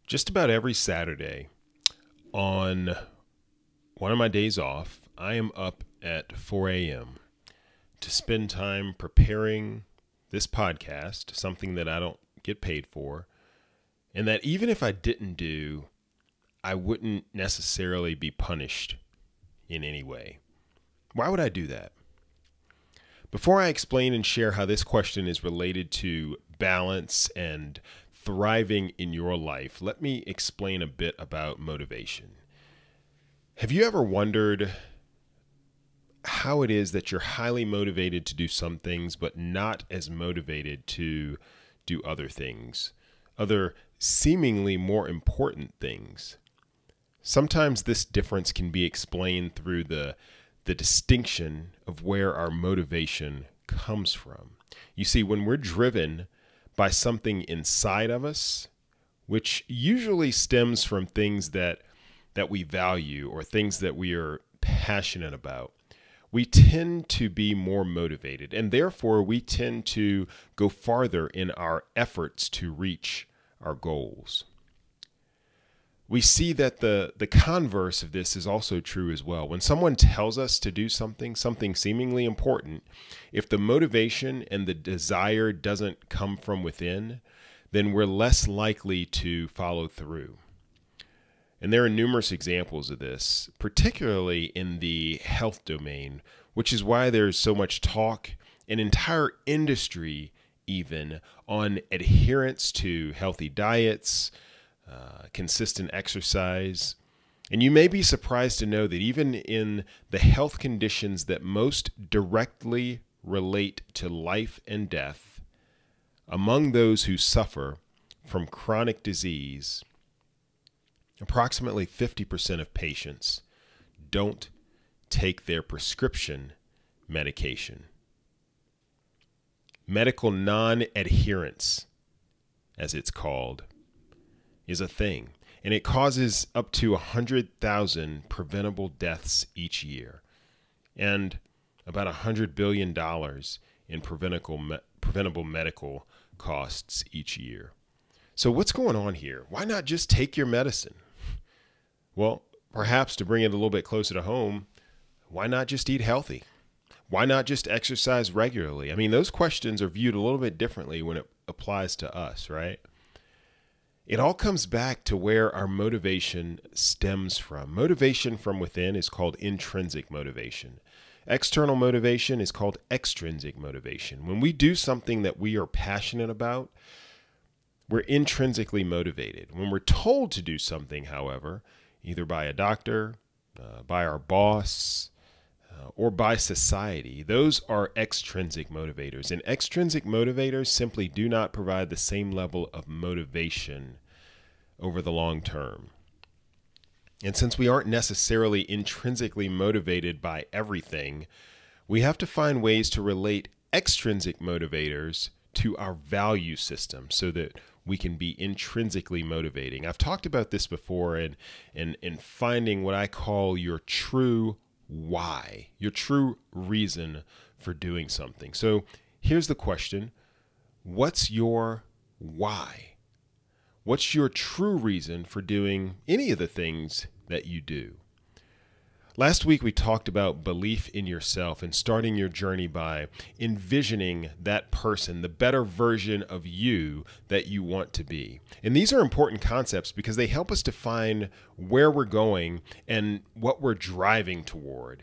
Just about every Saturday on one of my days off, I am up at 4 a.m. to spend time preparing this podcast, something that I don't get paid for, and that even if I didn't do, I wouldn't necessarily be punished in any way. Why would I do that? Before I explain and share how this question is related to balance and thriving in your life, let me explain a bit about motivation. Have you ever wondered how it is that you're highly motivated to do some things, but not as motivated to do other things, other seemingly more important things? Sometimes this difference can be explained through the distinction of where our motivation comes from. You see, when we're driven by something inside of us, which usually stems from things that we value or things that we are passionate about, we tend to be more motivated, and therefore we tend to go farther in our efforts to reach our goals. We see that the converse of this is also true as well. When someone tells us to do something seemingly important, if the motivation and the desire doesn't come from within, then we're less likely to follow through. And there are numerous examples of this, particularly in the health domain, which is why there's so much talk, an entire industry even, on adherence to healthy diets, consistent exercise. And you may be surprised to know that even in the health conditions that most directly relate to life and death, among those who suffer from chronic disease, approximately 50% of patients don't take their prescription medication. Medical non-adherence, as it's called, is a thing, and it causes up to 100,000 preventable deaths each year and about $100 billion in preventable medical costs each year. So what's going on here? Why not just take your medicine? Well, perhaps to bring it a little bit closer to home, why not just eat healthy? Why not just exercise regularly? I mean, those questions are viewed a little bit differently when it applies to us, right? It all comes back to where our motivation stems from. Motivation from within is called intrinsic motivation. External motivation is called extrinsic motivation. When we do something that we are passionate about, we're intrinsically motivated. When we're told to do something, however, either by a doctor, by our boss, or by society, those are extrinsic motivators. And extrinsic motivators simply do not provide the same level of motivation over the long term. And since we aren't necessarily intrinsically motivated by everything, we have to find ways to relate extrinsic motivators to our value system so that we can be intrinsically motivating. I've talked about this before in finding what I call your true why, your true reason for doing something. So here's the question. What's your why? What's your true reason for doing any of the things that you do? Last week, we talked about belief in yourself and starting your journey by envisioning that person, the better version of you that you want to be. And these are important concepts because they help us define where we're going and what we're driving toward.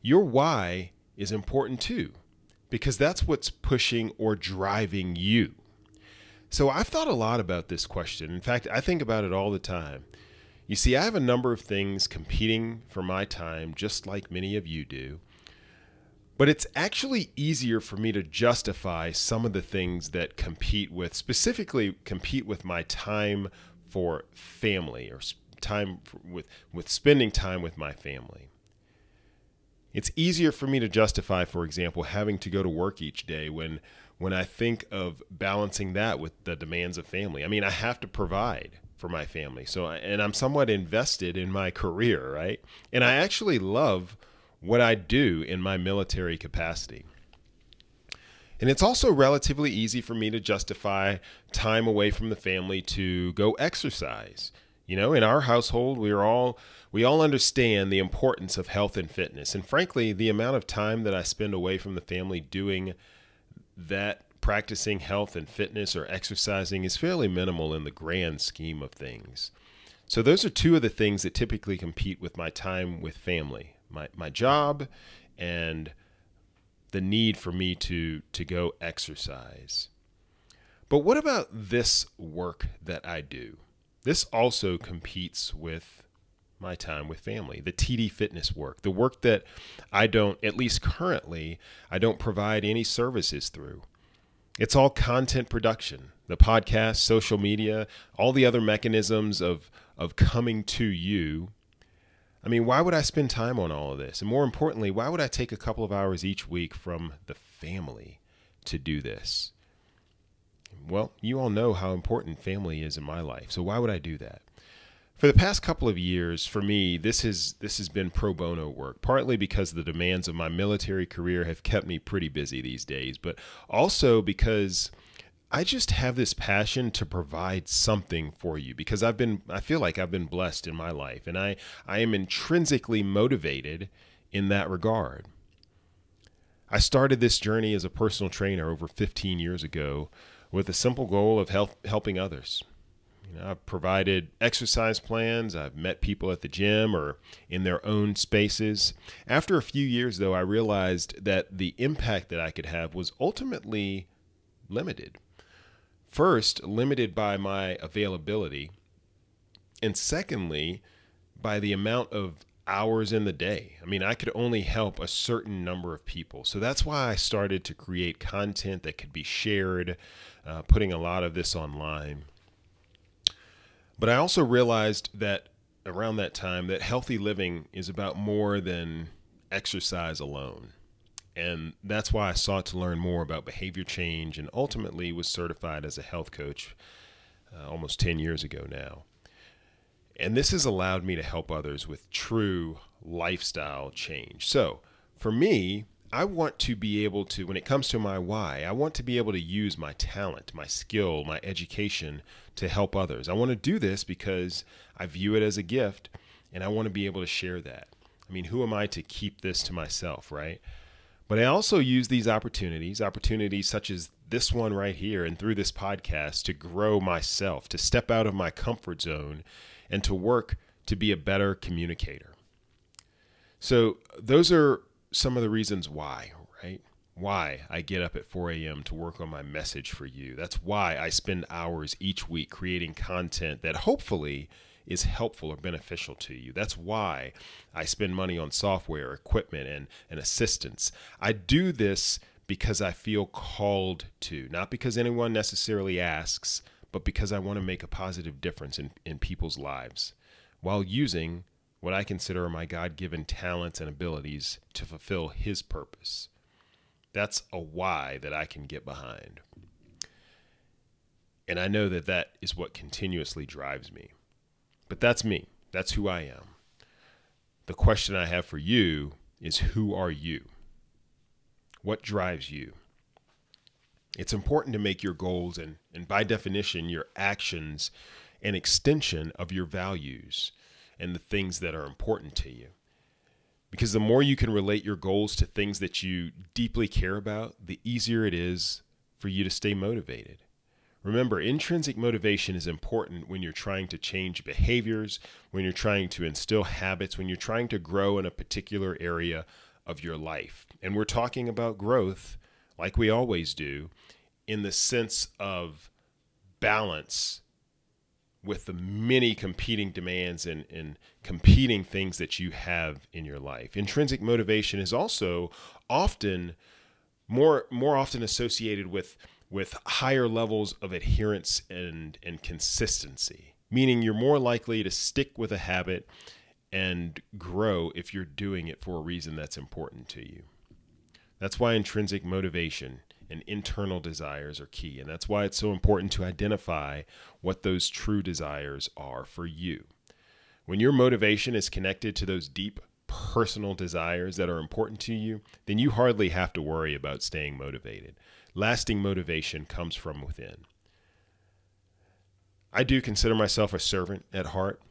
Your why is important too, because that's what's pushing or driving you. So I've thought a lot about this question. In fact, I think about it all the time. You see, I have a number of things competing for my time, just like many of you do. But it's actually easier for me to justify some of the things that specifically compete with my time for family or with spending time with my family. It's easier for me to justify, for example, having to go to work each day when I think of balancing that with the demands of family. I mean, I have to provide for my family. And I'm somewhat invested in my career, right? And I actually love what I do in my military capacity. And it's also relatively easy for me to justify time away from the family to go exercise. You know, in our household, we all understand the importance of health and fitness. And frankly, the amount of time that I spend away from the family doing that, practicing health and fitness or exercising, is fairly minimal in the grand scheme of things. So those are two of the things that typically compete with my time with family, my job and the need for me to go exercise. But what about this work that I do? This also competes with my time with family, the TD fitness work, the work that I don't, at least currently, I don't provide any services through. It's all content production, the podcast, social media, all the other mechanisms of coming to you. I mean, why would I spend time on all of this? And more importantly, why would I take a couple of hours each week from the family to do this? Well, you all know how important family is in my life. So why would I do that? For the past couple of years, for me, this has been pro bono work, partly because the demands of my military career have kept me pretty busy these days, but also because I just have this passion to provide something for you, because I feel like I've been blessed in my life, and I am intrinsically motivated in that regard. I started this journey as a personal trainer over 15 years ago with the simple goal of helping others. You know, I've provided exercise plans. I've met people at the gym or in their own spaces. After a few years, though, I realized that the impact that I could have was ultimately limited. First, limited by my availability, and secondly, by the amount of hours in the day. I mean, I could only help a certain number of people. So that's why I started to create content that could be shared, putting a lot of this online. But I also realized that around that time that healthy living is about more than exercise alone. And that's why I sought to learn more about behavior change and ultimately was certified as a health coach almost 10 years ago now. And this has allowed me to help others with true lifestyle change. So for me, I want to be able to, when it comes to my why, I want to be able to use my talent, my skill, my education to help others. I want to do this because I view it as a gift and I want to be able to share that. I mean, who am I to keep this to myself, right? But I also use these opportunities such as this one right here and through this podcast to grow myself, to step out of my comfort zone and to work to be a better communicator. So those are some of the reasons why, right? Why I get up at 4 a.m. to work on my message for you. That's why I spend hours each week creating content that hopefully is helpful or beneficial to you. That's why I spend money on software, equipment, and assistance. I do this because I feel called to, not because anyone necessarily asks, but because I want to make a positive difference in people's lives while using what I consider my God-given talents and abilities to fulfill His purpose. That's a why that I can get behind. And I know that that is what continuously drives me. But that's me. That's who I am. The question I have for you is, who are you? What drives you? It's important to make your goals and by definition, your actions an extension of your values and the things that are important to you. Because the more you can relate your goals to things that you deeply care about, the easier it is for you to stay motivated. Remember, intrinsic motivation is important when you're trying to change behaviors, when you're trying to instill habits, when you're trying to grow in a particular area of your life. And we're talking about growth, like we always do, in the sense of balance with the many competing demands and competing things that you have in your life. Intrinsic motivation is also often more often associated with higher levels of adherence and consistency, meaning you're more likely to stick with a habit and grow if you're doing it for a reason that's important to you. That's why intrinsic motivation and internal desires are key. And that's why it's so important to identify what those true desires are for you. When your motivation is connected to those deep personal desires that are important to you, then you hardly have to worry about staying motivated. Lasting motivation comes from within. I do consider myself a servant at heart,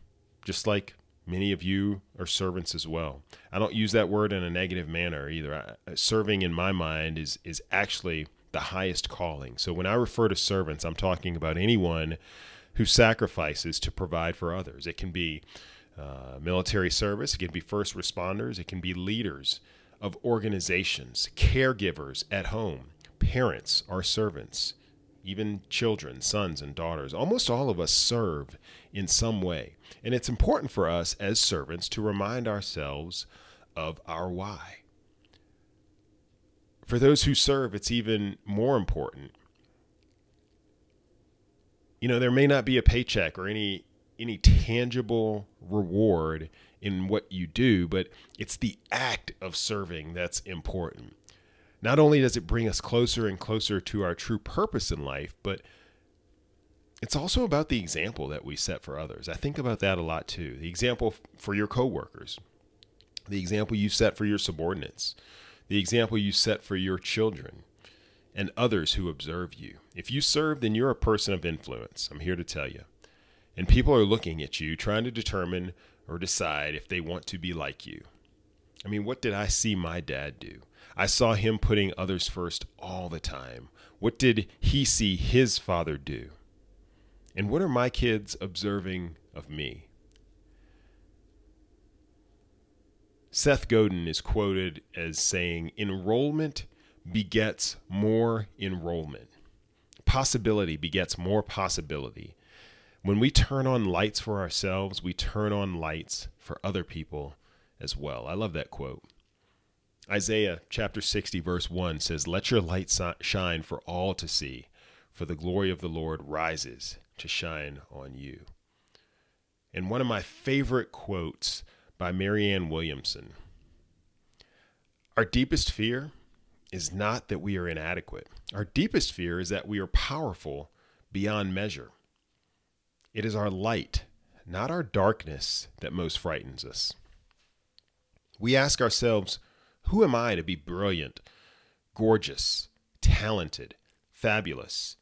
just like many of you are servants as well. I don't use that word in a negative manner either. Serving in my mind is actually the highest calling. So when I refer to servants, I'm talking about anyone who sacrifices to provide for others. It can be military service, it can be first responders, it can be leaders of organizations, caregivers at home. Parents are servants, even children, sons and daughters. Almost all of us serve in some way. And it's important for us as servants to remind ourselves of our why. For those who serve, it's even more important. You know, there may not be a paycheck or any tangible reward in what you do, but it's the act of serving that's important. Not only does it bring us closer and closer to our true purpose in life, but it's also about the example that we set for others. I think about that a lot too. The example for your coworkers, the example you set for your subordinates, the example you set for your children and others who observe you. If you serve, then you're a person of influence. I'm here to tell you. And people are looking at you, trying to determine or decide if they want to be like you. I mean, what did I see my dad do? I saw him putting others first all the time. What did he see his father do? And what are my kids observing of me? Seth Godin is quoted as saying, "Enrollment begets more enrollment. Possibility begets more possibility. When we turn on lights for ourselves, we turn on lights for other people as well." I love that quote. Isaiah chapter 60 verse 1 says, "Let your light shine for all to see, for the glory of the Lord rises to shine on you." And one of my favorite quotes by Marianne Williamson: "Our deepest fear is not that we are inadequate. Our deepest fear is that we are powerful beyond measure. It is our light, not our darkness, that most frightens us." We ask ourselves, who am I to be brilliant, gorgeous, talented, fabulous?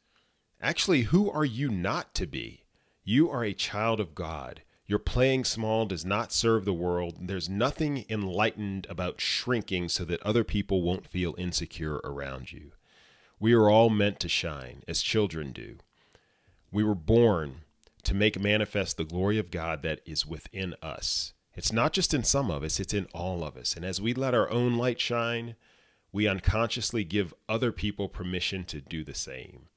Actually, who are you not to be? You are a child of God. Your playing small does not serve the world. There's nothing enlightened about shrinking so that other people won't feel insecure around you. We are all meant to shine, as children do. We were born to make manifest the glory of God that is within us. It's not just in some of us, it's in all of us. And as we let our own light shine, we unconsciously give other people permission to do the same.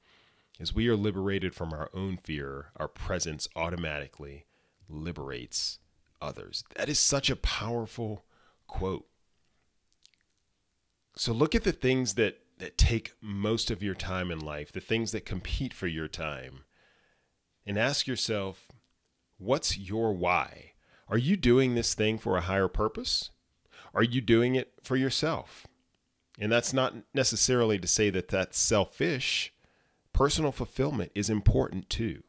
As we are liberated from our own fear, our presence automatically liberates others. That is such a powerful quote. So look at the things that take most of your time in life, the things that compete for your time, and ask yourself, what's your why? Are you doing this thing for a higher purpose? Are you doing it for yourself? And that's not necessarily to say that that's selfish. Personal fulfillment is important too.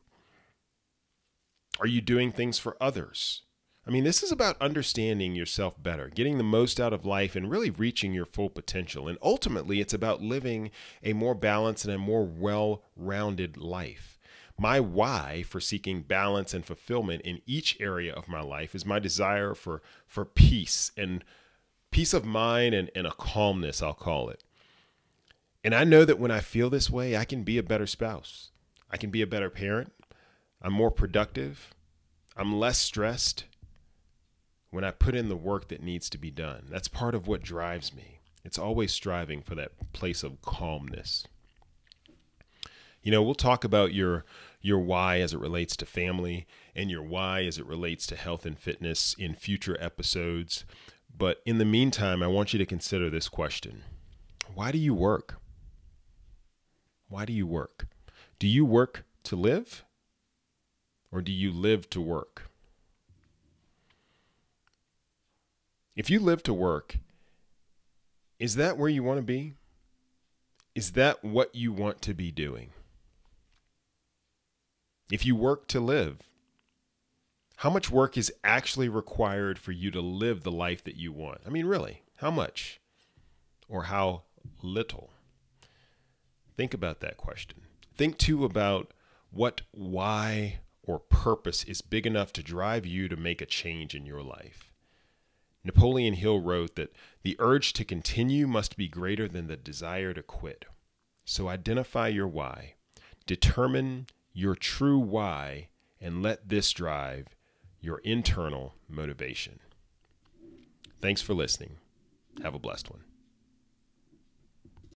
Are you doing things for others? I mean, this is about understanding yourself better, getting the most out of life, and really reaching your full potential. And ultimately, it's about living a more balanced and a more well-rounded life. My why for seeking balance and fulfillment in each area of my life is my desire for peace and peace of mind and a calmness, I'll call it. And I know that when I feel this way, I can be a better spouse. I can be a better parent. I'm more productive. I'm less stressed when I put in the work that needs to be done. That's part of what drives me. It's always striving for that place of calmness. You know, we'll talk about your why as it relates to family and your why as it relates to health and fitness in future episodes. But in the meantime, I want you to consider this question. Why do you work? Why do you work? Do you work to live, or do you live to work? If you live to work, is that where you want to be? Is that what you want to be doing? If you work to live, how much work is actually required for you to live the life that you want? I mean, really, how much or how little? Think about that question. Think too about what why or purpose is big enough to drive you to make a change in your life. Napoleon Hill wrote that the urge to continue must be greater than the desire to quit. So identify your why, determine your true why, and let this drive your internal motivation. Thanks for listening. Have a blessed one.